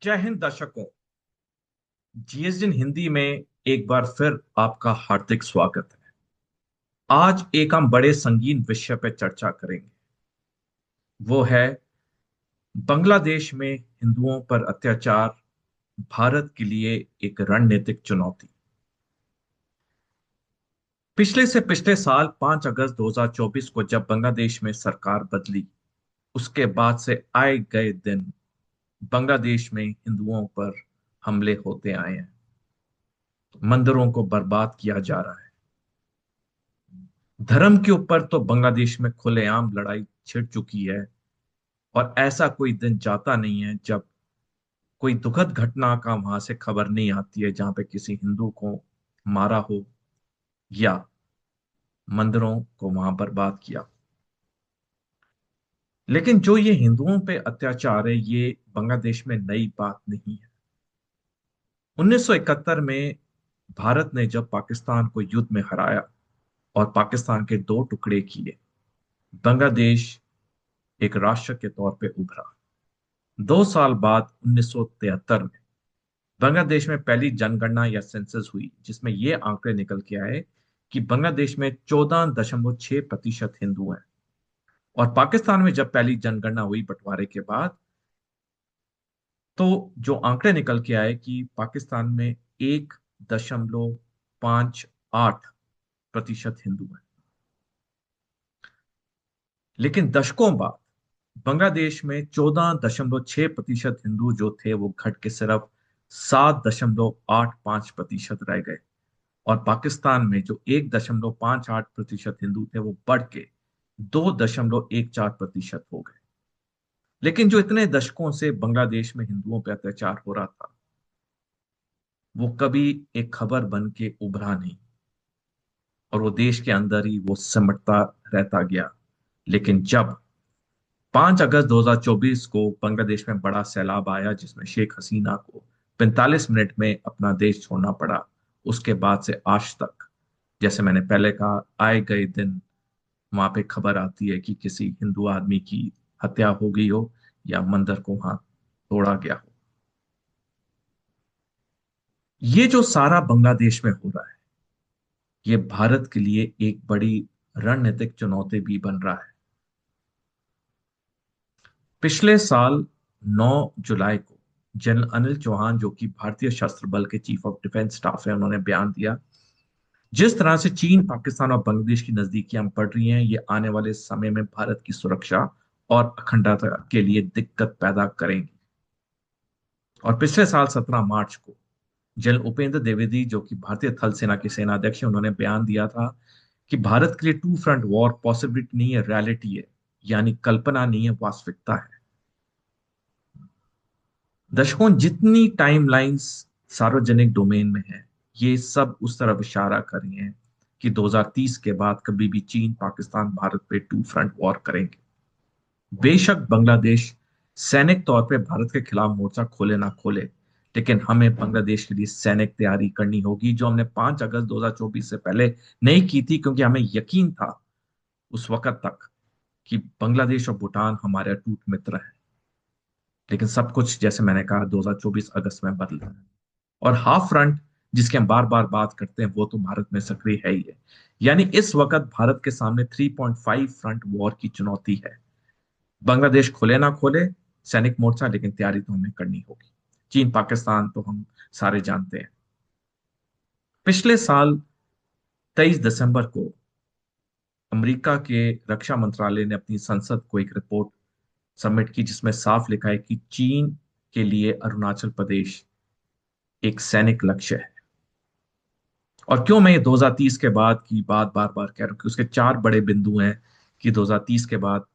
जय हिंद दर्शकों। जीएसडी हिंदी में एक बार फिर आपका हार्दिक स्वागत है। आज एक हम बड़े संगीन विषय पर चर्चा करेंगे। वो है बांग्लादेश में हिंदुओं पर अत्याचार, भारत के लिए एक रणनीतिक चुनौती। पिछले साल 5 अगस्त 2024 को जब बांग्लादेश में सरकार बदली, उसके बाद से आए गए दिन बांग्लादेश में हिंदुओं पर हमले होते आए हैं। मंदिरों को बर्बाद किया जा रहा है। धर्म के ऊपर तो बांग्लादेश में खुलेआम लड़ाई छिड़ चुकी है। और ऐसा कोई दिन जाता नहीं है जब कोई दुखद घटना का वहां से खबर नहीं आती है, जहां पे किसी हिंदू को मारा हो या मंदिरों को वहां बर्बाद किया। लेकिन जो ये हिंदुओं पे अत्याचार है, ये बांग्लादेश में नई बात नहीं है। 1971 में भारत ने जब पाकिस्तान को युद्ध में हराया और पाकिस्तान के दो टुकड़े किए, बांग्लादेश एक राष्ट्र के तौर पे उभरा। 2 साल बाद 1973 में बांग्लादेश में पहली जनगणना या सेंसस हुई, जिसमें ये आंकड़े निकल के आए कि बांग्लादेश में 14.6% हिंदू हैं। और पाकिस्तान में जब पहली जनगणना हुई बंटवारे के बाद, तो जो आंकड़े निकल के आए कि पाकिस्तान में 1.58% हिंदू हैं। लेकिन दशकों बाद बांग्लादेश में 14.6% हिंदू जो थे, वो घट के सिर्फ 7.85% रह गए। और पाकिस्तान में जो 1.58% हिंदू थे, वो बढ़ के 2.14% हो गए। लेकिन जो इतने दशकों से बांग्लादेश में हिंदुओं पर अत्याचार हो रहा था, वो कभी एक खबर बन के उभरा नहीं, और वो देश के अंदर ही वो सिमटता रहता गया। लेकिन जब 5 अगस्त 2024 को बांग्लादेश में बड़ा सैलाब आया, जिसमें शेख हसीना को 45 मिनट में अपना देश छोड़ना पड़ा, उसके बाद से आज तक, जैसे मैंने पहले कहा, आए गए दिन वहां पे खबर आती है कि किसी हिंदू आदमी की हत्या हो गई हो या मंदिर को वहां तोड़ा गया हो। ये जो सारा बांग्लादेश में हो रहा है, ये भारत के लिए एक बड़ी रणनीतिक चुनौती भी बन रहा है। पिछले साल 9 जुलाई को जनरल अनिल चौहान, जो कि भारतीय सशस्त्र बल के चीफ ऑफ डिफेंस स्टाफ है, उन्होंने बयान दिया, जिस तरह से चीन, पाकिस्तान और बांग्लादेश की नजदीकियां बढ़ रही हैं, ये आने वाले समय में भारत की सुरक्षा और अखंडता के लिए दिक्कत पैदा करेंगी। और पिछले साल 17 मार्च को जनरल उपेंद्र द्विवेदी, जो कि भारतीय थल सेना के सेनाध्यक्ष हैं, उन्होंने बयान दिया था कि भारत के लिए टू फ्रंट वॉर पॉसिबिलिटी नहीं है, रियलिटी है। यानी कल्पना नहीं है, वास्तविकता है। दशकों जितनी टाइमलाइंस सार्वजनिक डोमेन में है, ये सब उस तरफ इशारा कर रही हैं कि 2030 के बाद कभी भी चीन, पाकिस्तान, भारत पे टू फ्रंट वॉर करेंगे। बेशक बांग्लादेश सैनिक तौर पे भारत के खिलाफ मोर्चा खोले ना खोले, लेकिन हमें बांग्लादेश के लिए सैनिक तैयारी करनी होगी, जो हमने 5 अगस्त 2024 से पहले नहीं की थी, क्योंकि हमें यकीन था उस वक्त तक कि बांग्लादेश और भूटान हमारे अटूट मित्र हैं। लेकिन सब कुछ, जैसे मैंने कहा, 2024 अगस्त में बदला। और हाफ फ्रंट, जिसकी हम बार बार बात करते हैं, वो तो भारत में सक्रिय है ही है। यानी इस वक्त भारत के सामने 3.5 फ्रंट वॉर की चुनौती है। बांग्लादेश खोले ना खोले सैनिक मोर्चा, लेकिन तैयारी तो हमें करनी होगी। चीन, पाकिस्तान तो हम सारे जानते हैं। पिछले साल 23 दिसंबर को अमेरिका के रक्षा मंत्रालय ने अपनी संसद को एक रिपोर्ट सबमिट की, जिसमें साफ लिखा है कि चीन के लिए अरुणाचल प्रदेश एक सैनिक लक्ष्य है। और क्यों मैं ये 2030 के बाद की बात बार बार कह रहा हूं, कि उसके 4 बड़े बिंदु हैं कि 2030 के बाद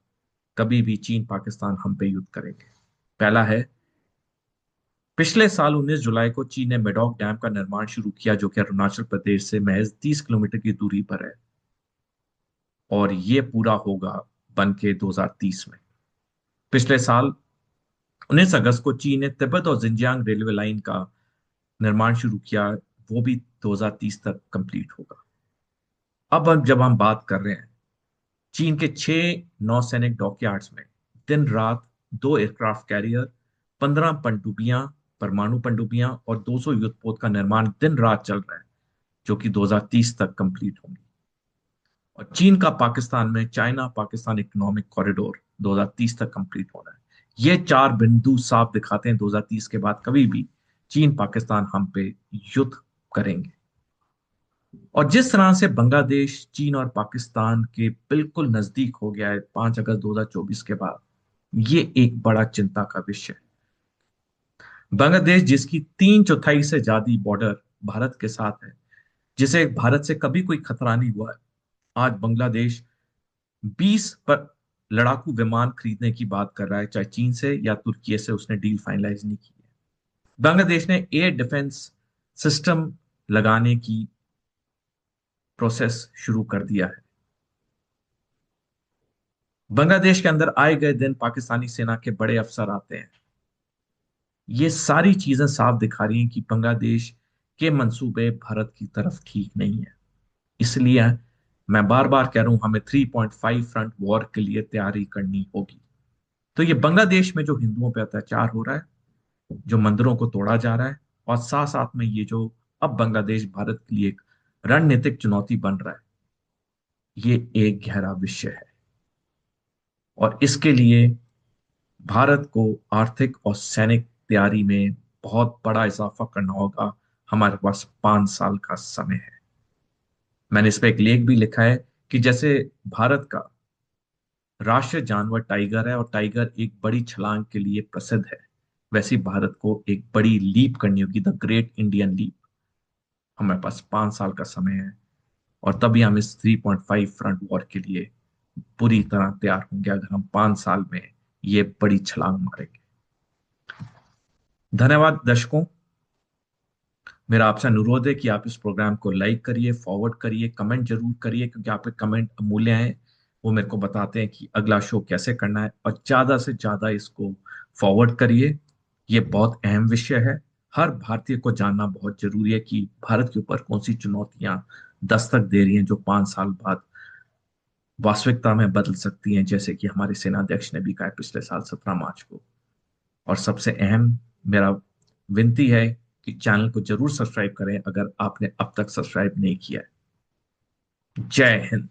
कभी भी चीन, पाकिस्तान हम पे युद्ध करेंगे। पहला है, पिछले साल 19 जुलाई को चीन ने मेडॉक डैम का निर्माण शुरू किया, जो कि अरुणाचल प्रदेश से महज 30 किलोमीटर की दूरी पर है। और ये पूरा होगा बन के 2030 में। पिछले साल 19 अगस्त को चीन ने तिब्बत और जिंजियांग रेलवे लाइन का निर्माण शुरू किया, वो भी 2030 तक कंप्लीट होगा। अब जब हम बात कर रहे हैं, चीन के 6 नौसैनिक डॉकयार्ड्स में दिन रात 2 एयरक्राफ्ट कैरियर, 15 पनडुब्बियां परमाणु पनडुब्बियां और 200 युद्धपोत का निर्माण दिन रात चल रहा है, जो कि 2030 तक कंप्लीट होंगी। और चीन का पाकिस्तान में चाइना पाकिस्तान इकोनॉमिक कॉरिडोर 2030 तक कंप्लीट होना है। ये चार बिंदु साफ दिखाते हैं 2030 के बाद कभी भी चीन पाकिस्तान हम पे युद्ध करेंगे। और जिस तरह से बांग्लादेश चीन और पाकिस्तान के बिल्कुल नजदीक हो गया है 5 अगस्त 2024 के बाद, ये एक बड़ा चिंता का विषय है। बांग्लादेश जिसकी 3/4 से ज्यादा बॉर्डर भारत के साथ है, जिसे भारत से कभी कोई खतरा नहीं हुआ है, आज बांग्लादेश 20 पर लड़ाकू विमान खरीदने की बात कर रहा है, चाहे चीन से या तुर्की से उसने डील फाइनलाइज नहीं की है। बांग्लादेश ने एयर डिफेंस सिस्टम लगाने की प्रोसेस शुरू कर दिया है। बांग्लादेश के अंदर आए गए दिन पाकिस्तानी सेना के बड़े अफसर आते हैं। ये सारी चीजें साफ दिखा रही हैं कि बांग्लादेश के मंसूबे भारत की तरफ ठीक नहीं है। इसलिए मैं बार बार कह रहा हूं, हमें 3.5 फ्रंट वॉर के लिए तैयारी करनी होगी। तो ये बांग्लादेश में जो हिंदुओं पर अत्याचार हो रहा है, जो मंदिरों को तोड़ा जा रहा है, और साथ साथ में ये जो अब बांग्लादेश भारत के लिए एक रणनीतिक चुनौती बन रहा है, ये एक गहरा विषय है। और इसके लिए भारत को आर्थिक और सैनिक तैयारी में बहुत बड़ा इजाफा करना होगा। हमारे पास 5 साल का समय है। मैंने इस पे एक लेख भी लिखा है कि जैसे भारत का राष्ट्रीय जानवर टाइगर है और टाइगर एक बड़ी छलांग के लिए प्रसिद्ध है, वैसे ही भारत को एक बड़ी लीप करनी होगी, द ग्रेट इंडियन लीप। हमारे पास 5 साल का समय है और तभी हम इस 3.5 फ्रंट वॉर के लिए पूरी तरह तैयार होंगे, अगर हम 5 साल में ये बड़ी छलांग मारेंगे। धन्यवाद दर्शकों। मेरा आपसे अनुरोध है कि आप इस प्रोग्राम को लाइक करिए, फॉरवर्ड करिए, कमेंट जरूर करिए, क्योंकि आपके कमेंट अमूल्य हैं। वो मेरे को बताते हैं कि अगला शो कैसे करना है, और ज्यादा से ज्यादा इसको फॉरवर्ड करिए। ये बहुत अहम विषय है। हर भारतीय को जानना बहुत जरूरी है कि भारत के ऊपर कौन सी चुनौतियां दस्तक दे रही हैं, जो 5 साल बाद वास्तविकता में बदल सकती हैं, जैसे कि हमारे सेनाध्यक्ष ने भी कहा पिछले साल 17 मार्च को। और सबसे अहम मेरा विनती है कि चैनल को जरूर सब्सक्राइब करें अगर आपने अब तक सब्सक्राइब नहीं किया है। जय हिंद।